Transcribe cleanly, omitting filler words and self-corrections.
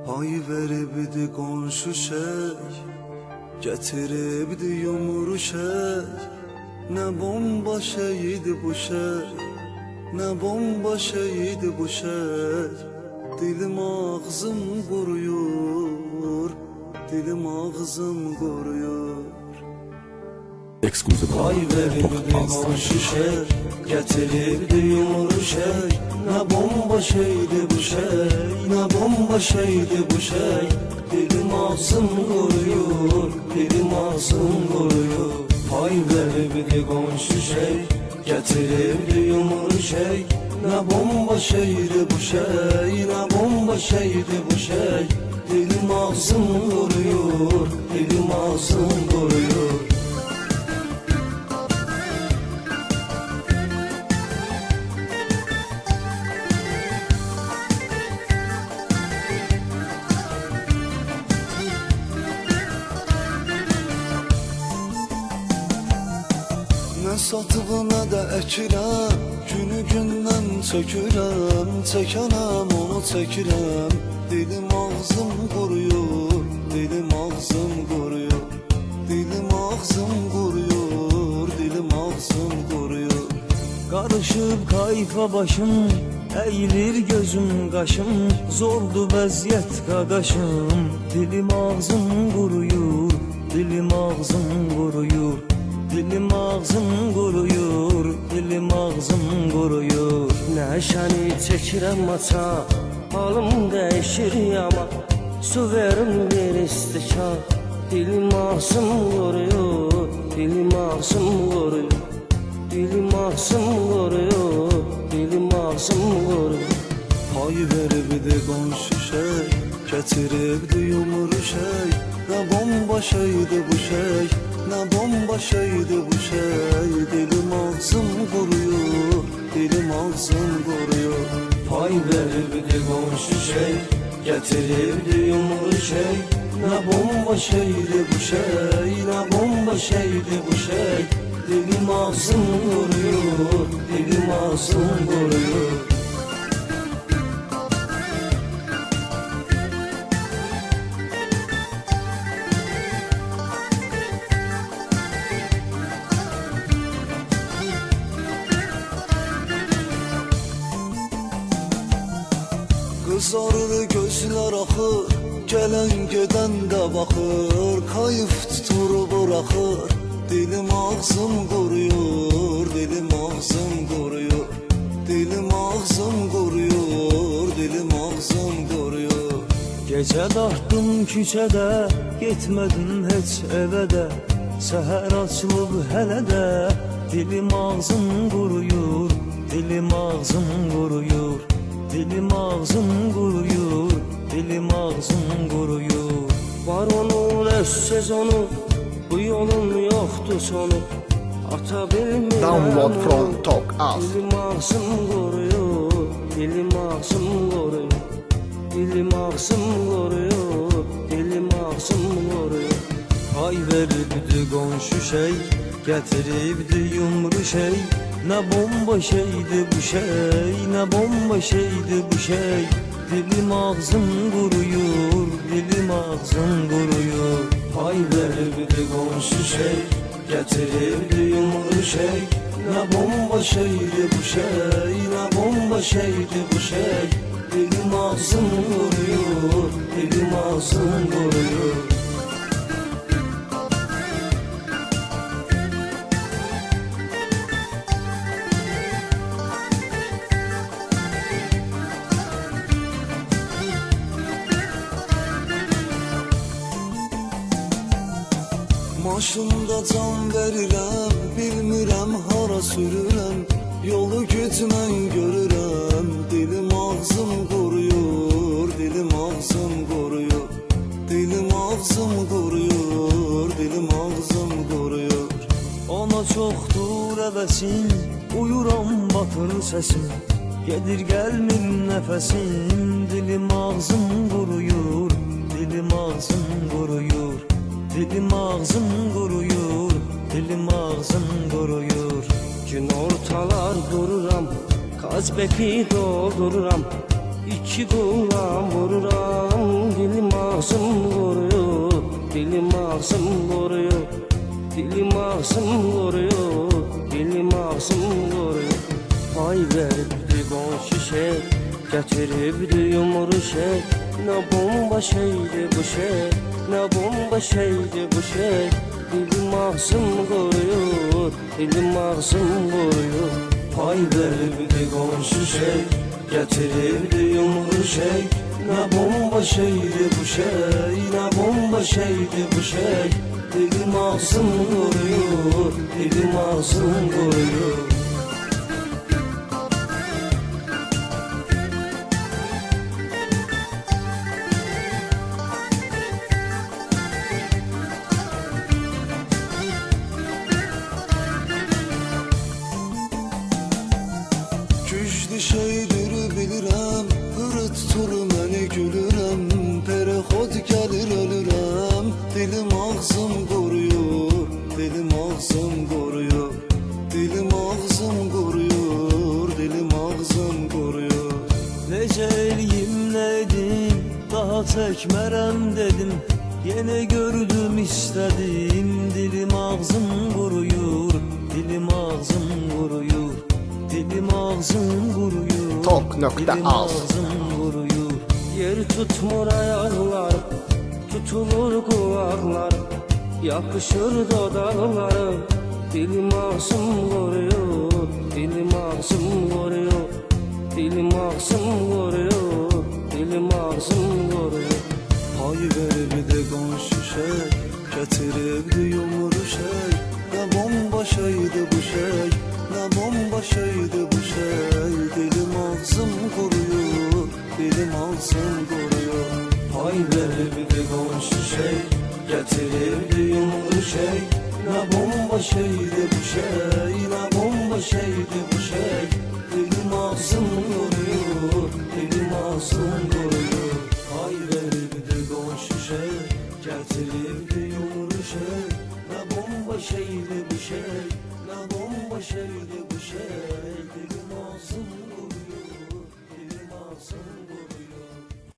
Pay veribdi qonşu şey, getiribdi yumru şey. Ne bomba şeydi bu şey, ne bomba şeydi bu şey. Dilim ağzım kuruyor, dilim ağzım kuruyor. Exclusive Pay verirdi qonşu şey, getiribdi yumru şey. Ne bomba şeydi bu şey, ne bomba şeydi bu şey. Dilim ağzım kuruyor, dilim ağzım kuruyor. Pay verirdi qonşu şey, getiribdi yumru şey. Ne bomba şeydi bu şey, ne bomba şeydi bu şey. Dilim ağzım kuruyor, dilim ağzım kuruyor. Ne satıbına da əkirəm, günü gündən çökürəm. Çəkənəm onu çəkirəm, dilim ağzım quruyor, dilim ağzım quruyor. Dilim ağzım quruyor, dilim ağzım quruyor. Karışıp kayfa başım, eğilir gözüm qaşım. Zordu vəziyyət qaqaşım, dilim ağzım quruyor, dilim ağzım quruyor. Dilim ağzım quruyor, dilim ağzım quruyor. Nəşəni çəkirəm maça, halım dəyişir yama. Su verim bir istikan, dilim ağzım quruyor, dilim ağzım quruyor. Dilim ağzım quruyor, dilim ağzım quruyor. Pay veribdi qonşu şey, getiribdi yumru şey. Ne bomba şeydi bu şey, ne bomba şeydi bu şey. Dilim ağzım kuruyor, dilim ağzım kuruyor. Pay veribdi qonşu şey, getiribdi yumru şey. Ne bomba şeydi bu şey, ne bomba şeydi bu şey. Dilim ağzım kuruyor, dilim ağzım kuruyor. Kızarır gözler axır, gelen geden de bakır. Kayıf tutur bırakır, dilim ağzım kuruyor, dilim ağzım kuruyor. Dilim ağzım kuruyor, dilim ağzım kuruyor. Gecə dartdım küçədə, getmədim heç evə də. Səhər açılıb hələ də, dilim ağzım quruyur, dilim ağzım quruyur. Dilim ağzım quruyor, dilim ağzım quruyor. Var onun öz sezonu, bu yolun yoxdur sonu. Ata bilmirəm Download from Talk Us. Dilim ağzım quruyor, dilim ağzım quruyor. Dilim ağzım quruyor, dilim ağzım quruyor. Pay veribdi qonşu şey, getiribdi yumru şey. Ne bomba şeydi bu şey, ne bomba şeydi bu şey. Dilim ağzım quruyor, dilim ağzım quruyor. Pay veribdi qonşu şey, getiribdi yumru şey. Ne bomba şeydi bu şey, ne bomba şeydi bu şey. Dilim ağzım kuruyor, dilim ağzım kuruyor. Maşında can verirəm, bilmirəm hara sürürəm. Yolu gücmən görürəm, dilim ağzım quruyor, dilim ağzım quruyor. Dilim ağzım quruyor, dilim ağzım quruyor. Ona çoxdur əvəsim, uyuram batır səsim. Gedir gəlmir nəfəsim, dilim ağzım quruyur, dilim ağzım quruyur. Dilim ağzım quruyor, dilim ağzım quruyor. Gün ortalar dururam, Kazbeki doldururam, iki kulağım vururam, dilim ağzım vuruyor, dilim ağzım vuruyor, dilim ağzım vuruyor, dilim ağzım vuruyor. Ay veribdi qonşu şey, gətiribdi yumru şey. Ne bomba şeydi bu şey, ne bomba şeydi bu şey. Dilim ağzım vuruyor, dilim ağzım vuruyor. Pay veribdi qonşu şey, gətiribdi yumru şey. Ne bomba şeydi bu şey, ne bomba şeydi bu şey. Dilim ağzım vuruyor, dilim ağzım vuruyor. Güclü şeydir bilirəm, hırıt turu məni gülürəm. Perexod gəlir ölürəm, dilim ağzım qoruyor, dilim ağzım qoruyor, dilim ağzım qoruyor, dilim ağzım qoruyor. Necə eləyim nə edim, daha çəkmərəm dedim. Yenə gördüm istədim, dilim ağzım quruyur, dilim ağzım quruyur, dilim ağzım quruyur, Tok.az. dilim ağzım quruyur. Yer tutmur ayaklar, tutulur kulaklar, yapışır dodaklarım. Dilim ağzım vuruyor, dilim ağzım vuruyor, dilim ağzım vuruyor, dilim ağzım vuruyor. Pay veribdi qonşu şey, gətiribdi yumru şey. Ne bomba şeydi bu şey, ne bomba şeydi bu şey. Dilim ağzım kuruyor, dilim ağzım kuruyor. Pay veribdi qonşu şey, gətiribdi yumru şey. Ne bomba şeydi bu şey, ne bomba şeydi bu şey. Dilim ağzım quruyur, dilim ağzım quruyur. Pay veribdi qonşu şey, gətiribdi yumru şey. Ne bomba şeydi bu şey, ne bomba şeydi bu şey. Dilim ağzım quruyur, dilim ağzım quruyur.